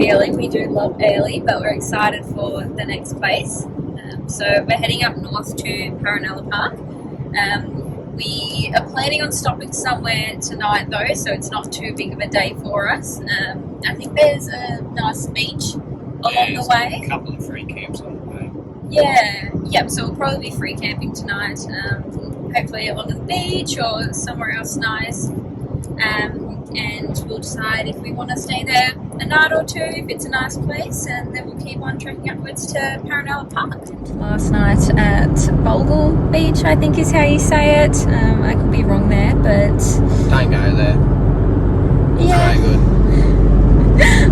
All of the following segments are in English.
feeling. We do love early, but we're excited for the next place. So we're heading up north to Paronella Park. We are planning on stopping somewhere tonight though, so it's not too big of a day for us. I think there's a nice beach along the way. A couple of free camps on the way. Yeah, so we'll probably be free camping tonight. Hopefully along the beach or somewhere else nice. And we'll decide if we want to stay there a night or two, if it's a nice place, and then we'll keep on trekking upwards to Paronella Park. Last night at Bogle Beach, I think is how you say it. I could be wrong there, but... Don't go there. It's yeah. very good.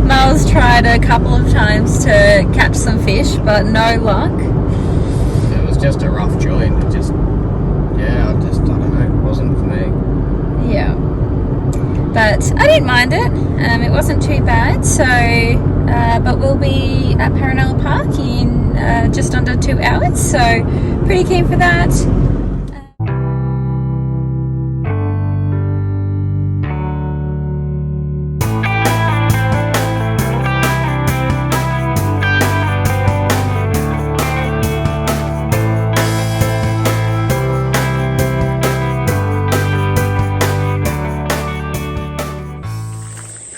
Miles tried a couple of times to catch some fish, but no luck. It was just a rough joint. It just, I don't know, it wasn't for me. Yeah. But I didn't mind it. It wasn't too bad. So, but we'll be at Paronella Park in just under 2 hours. So, pretty keen for that.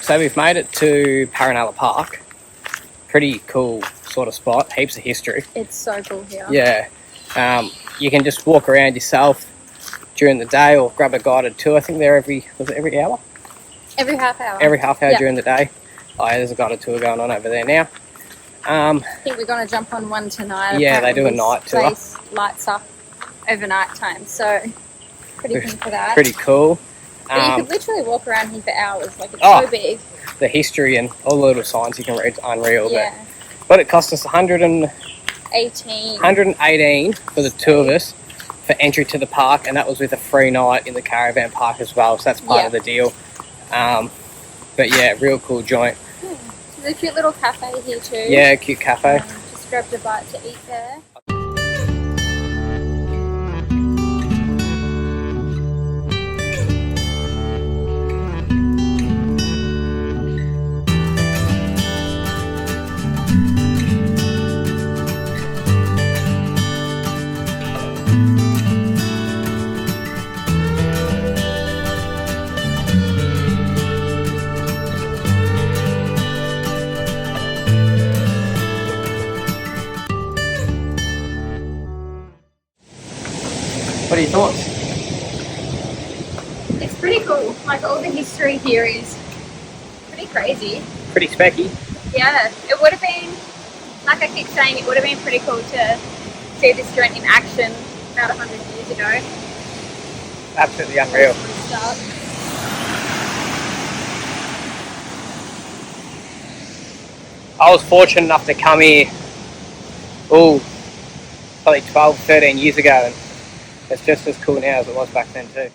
So we've made it to Paronella Park. Pretty cool sort of spot, heaps of history. It's so cool here. Yeah. You can just walk around yourself during the day or grab a guided tour. I think they're every hour? Every half hour. Every half hour during the day. Oh, yeah, there's a guided tour going on over there now. I think we're going to jump on one tonight. Yeah, Apparently they do a night tour. Place lights up overnight time, so pretty keen for that. Pretty cool. But you could literally walk around here for hours, like it's so big. The history and all the little signs you can read is unreal. Yeah. But it cost us $118 for the two of us for entry to the park, and that was with a free night in the caravan park as well, so that's part of the deal. But yeah, real cool joint. There's a cute little cafe here too. Yeah, cute cafe. Just grabbed a bite to eat there. What are your thoughts? It's pretty cool. Like all the history here is pretty crazy. Pretty specky. Yeah, it would have been, like I keep saying, it would have been pretty cool to see this joint in action about 100 years ago. Absolutely unreal. I was fortunate enough to come here, probably 12, 13 years ago, and it's just as cool now as it was back then too.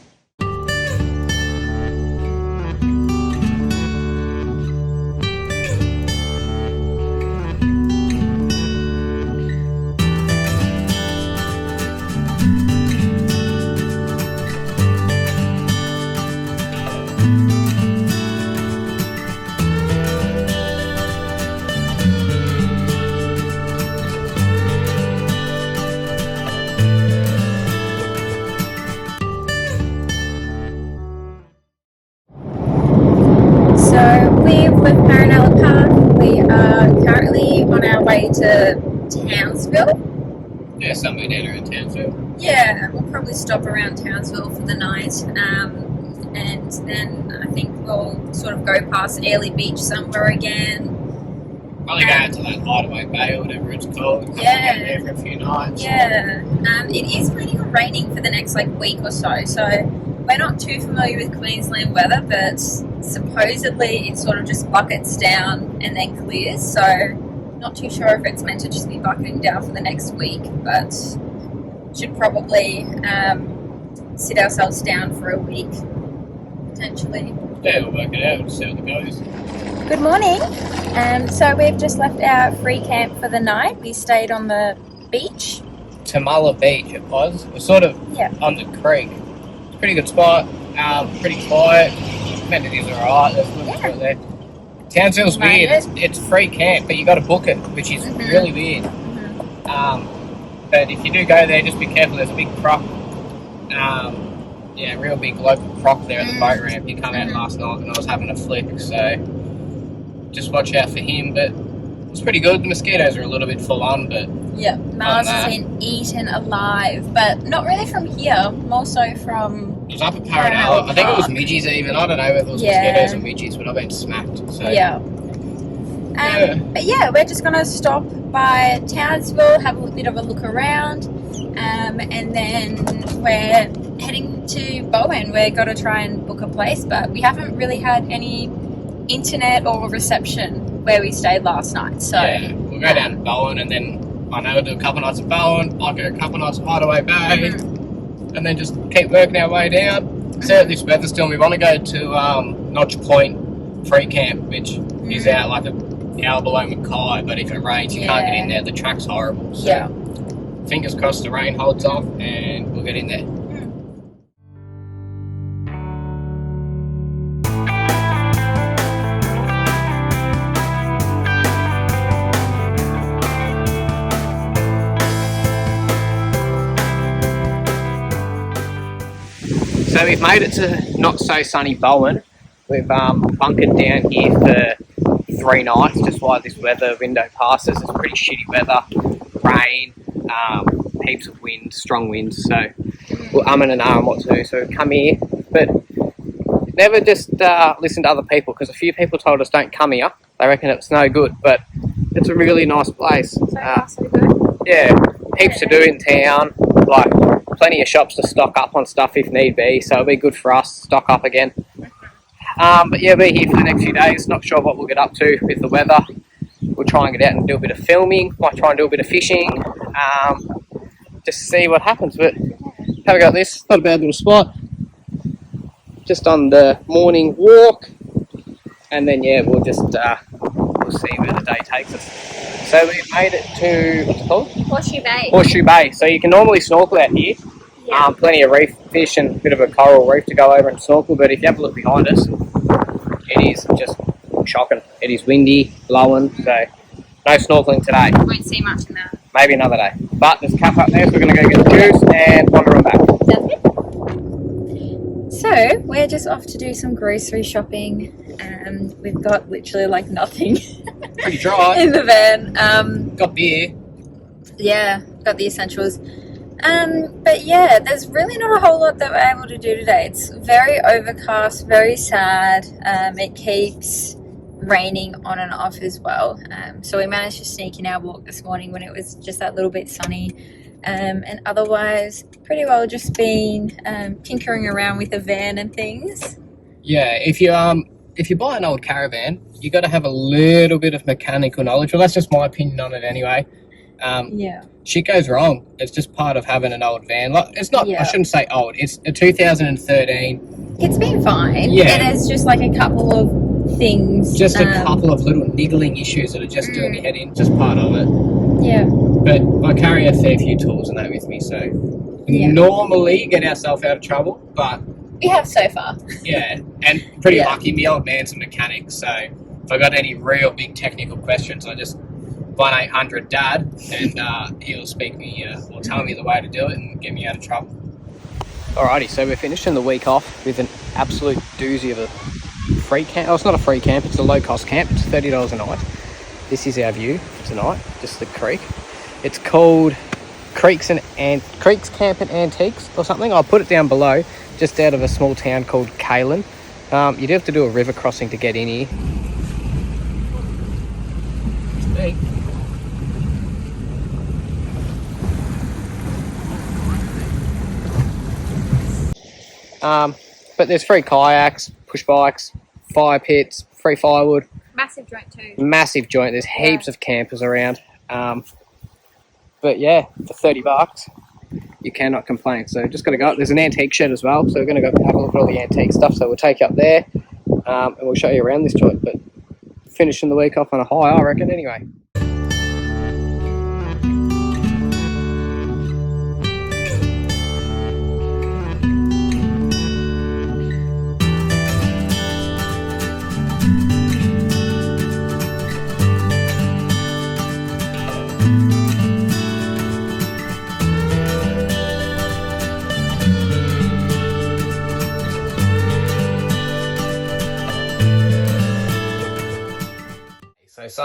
With Paronella Park, we are currently on our way to Townsville. Yeah, somewhere down around Townsville. Yeah, we'll probably stop around Townsville for the night, and then I think we'll sort of go past Airlie Beach somewhere again. Probably go out to that Hideaway Bay or whatever it's called. Yeah. There for a few nights. Yeah, it is planning on raining for the next week or so, so we're not too familiar with Queensland weather, but supposedly it sort of just buckets down and then clears, so not too sure if it's meant to just be bucketing down for the next week, but should probably sit ourselves down for a week, potentially. Yeah, we'll work it out and see how it goes. Good morning. So we've just left our free camp for the night. We stayed on the beach. Tamala Beach it was. We're sort of on the creek. It's a pretty good spot. Pretty quiet. Amenities are alright. There's a little bit there. Townsville's weird. Minded. It's free camp, but you got to book it, which is really weird. But if you do go there, just be careful. There's a big croc. Yeah, real big local croc there at the boat ramp. He come out last night and I was having a flick, so just watch out for him. But it's pretty good. The mosquitoes are a little bit full on, but yeah, Mars has been eaten alive, but not really from here. More so from. It was up at Paronella. I think it was midges even. I don't know whether it was mosquitoes or midges, but I've been smacked. So. Yeah. But yeah, we're just gonna stop by Townsville, have a bit of a look around, and then we're heading to Bowen. We're gonna try and book a place, but we haven't really had any internet or reception where we stayed last night. So yeah, we'll go down to Bowen, and then I know we'll do a couple nights at Bowen. I'll go a couple nights at Hideaway Bay, and then just keep working our way down. See out this weather still. We want to go to Notch Point Free Camp, which is out like an hour below Mackay, but if it rains you can't get in there. The track's horrible. So fingers crossed the rain holds off and we'll get in there. So we've made it to not so sunny Bowen. We've bunkered down here for 3 nights just while this weather window passes. It's pretty shitty weather, rain, heaps of wind, strong winds. So we're umming and ahhing what to do. So we've come here, but never just listen to other people, because a few people told us don't come here. They reckon it's no good, but it's a really nice place. So good. Yeah, heaps to do in town, like plenty of shops to stock up on stuff if need be, so it'll be good for us to stock up again. But yeah, we're here for the next few days. Not sure what we'll get up to with the weather. We'll try and get out and do a bit of filming, might try and do a bit of fishing, just see what happens. But have a go at this, not a bad little spot. Just on the morning walk, and then yeah, we'll just we'll see where the day takes us. So we've made it to, what's it called? Horseshoe Bay. Horseshoe Bay. So you can normally snorkel out here. Yeah. Plenty of reef fish and a bit of a coral reef to go over and snorkel. But if you have a look behind us, it is just shocking. It is windy, blowing. So no snorkeling today. Won't see much in that. Maybe another day. But there's a cup up there, so we're going to go get the juice and wander on back. Sounds good. So we're just off to do some grocery shopping. We've got literally like nothing. Pretty dry. In the van. Got beer. Yeah, got the essentials. But yeah, there's really not a whole lot that we're able to do today. It's very overcast, very sad. It keeps raining on and off as well. So we managed to sneak in our walk this morning when it was just that little bit sunny. And otherwise, pretty well just been tinkering around with the van and things. Yeah, if you buy an old caravan, you got to have a little bit of mechanical knowledge. Well, that's just my opinion on it anyway. Shit goes wrong. It's just part of having an old van. Like, it's not. I shouldn't say old. It's a 2013. It's been fine. Yeah, and there's just like a couple of things. Just a couple of little niggling issues that are just doing your head in. Just part of it. Yeah. But I carry a fair few tools and that with me, so normally get ourselves out of trouble, but we have so far. Yeah, and pretty lucky. My old man's a mechanic, so if I got any real big technical questions, I just 1-800-DAD, and he'll speak me or tell me the way to do it and get me out of trouble. Alrighty, so we're finishing the week off with an absolute doozy of a free camp. Oh, it's not a free camp, it's a low-cost camp. It's $30 a night. This is our view tonight, just the creek. It's called Creeks Camp and Antiques or something. I'll put it down below, just out of a small town called Kalen. You do have to do a river crossing to get in here. But there's free kayaks, push bikes, fire pits, free firewood. Massive joint too. Massive joint. There's heaps of campers around. But yeah, for $30, you cannot complain. So just got to go up. There's an antique shed as well. So we're going to go have a look at all the antique stuff. So we'll take you up there and we'll show you around this joint. But finishing the week off on a high, I reckon, anyway.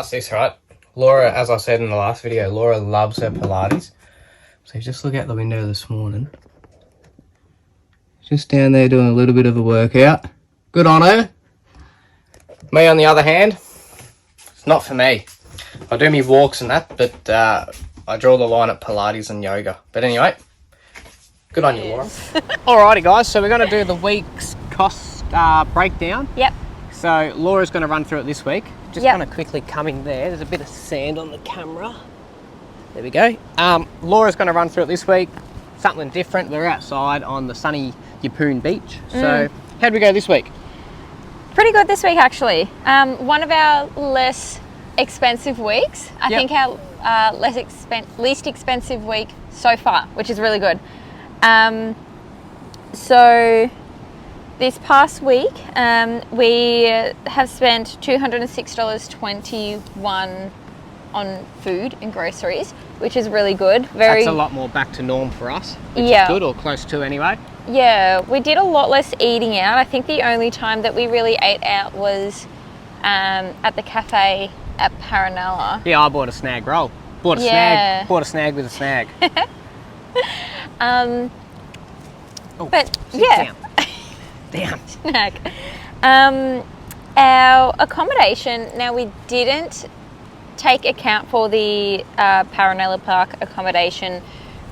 ask this, right? Laura, as I said in the last video, Laura loves her Pilates. So just look out the window this morning. Just down there doing a little bit of a workout. Good on her. Me, on the other hand, it's not for me. I do me walks and that, but I draw the line at Pilates and yoga. But anyway, good on you, Laura. Alrighty, guys. So we're going to do the week's cost breakdown. Yep. So Laura's going to run through it this week. Just Yep. going to quickly come in there. There's a bit of sand on the camera. There we go. Laura's going to run through it this week. Something different. We're outside on the sunny Yeppoon beach. So how'd we go this week? Pretty good this week, actually. One of our less expensive weeks. I think our least expensive week so far, which is really good. So this past week, we have spent $206.21 on food and groceries, which is really good. That's a lot more back to norm for us, which is good, or close to anyway. Yeah, we did a lot less eating out. I think the only time that we really ate out was at the cafe at Paronella. Yeah, I bought a snag roll. Bought a snag with a snag. But yeah. Down. Snag. Our accommodation, now we didn't take account for the Paronella Park accommodation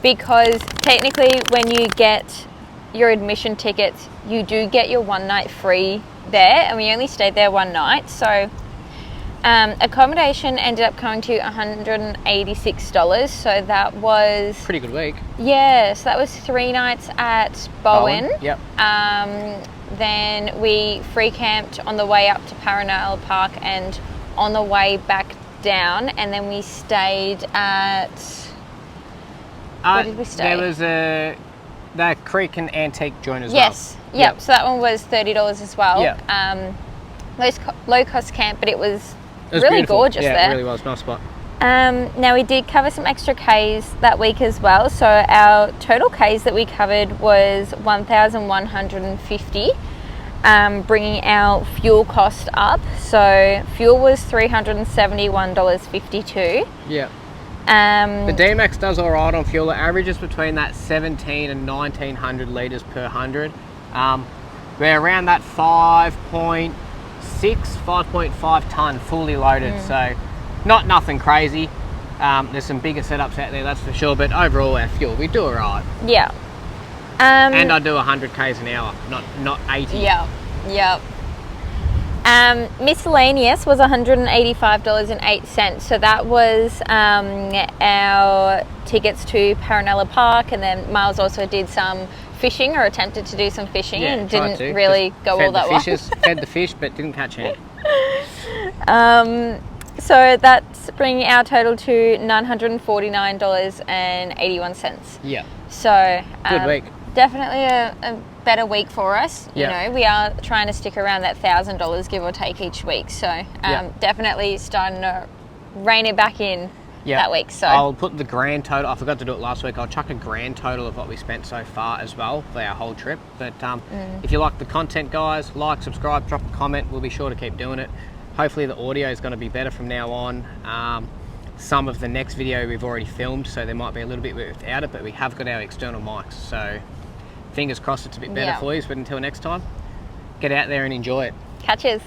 because technically when you get your admission tickets, you do get your one night free there, and we only stayed there one night. So accommodation ended up coming to $186. So that was pretty good week. Yeah, so that was 3 nights at Bowen. Yep. Then we free camped on the way up to Paronella Park and on the way back down, and then we stayed at where did we stay? There was the Creek and Antique joint as yes. well. Yep. So that one was $30 as well. Yeah. Low cost camp, but it was really beautiful. gorgeous there. Yeah, it really was. Nice spot. Now we did cover some extra Ks that week as well. So our total Ks that we covered was 1,150, bringing our fuel cost up. So fuel was $371.52. Yeah. The D-Max does all right on fuel. It averages between that 17 and 1,900 litres per 100. We're around that 5.6, 5.5 tonne fully loaded. So nothing crazy. There's some bigger setups out there, that's for sure. But overall, our fuel, we do all right. Yeah. And I do 100 Ks an hour, not 80. Yep. Miscellaneous was $185.08. So that was our tickets to Paronella Park, and then Miles also did some fishing, or attempted to do some fishing, and didn't really go all that well. Fed the fish, but didn't catch any. So that's bringing our total to $949.81. Yeah. So good week. Definitely a better week for us. You Yeah. know, we are trying to stick around that $1,000 give or take each week. So definitely starting to rein it back in that week. So I'll put the grand total. I forgot to do it last week. I'll chuck a grand total of what we spent so far as well for our whole trip. But if you like the content, guys, like, subscribe, drop a comment. We'll be sure to keep doing it. Hopefully the audio is going to be better from now on. Some of the next video we've already filmed, so there might be a little bit without it, but we have got our external mics. So fingers crossed it's a bit better for you. But until next time, get out there and enjoy it. catches.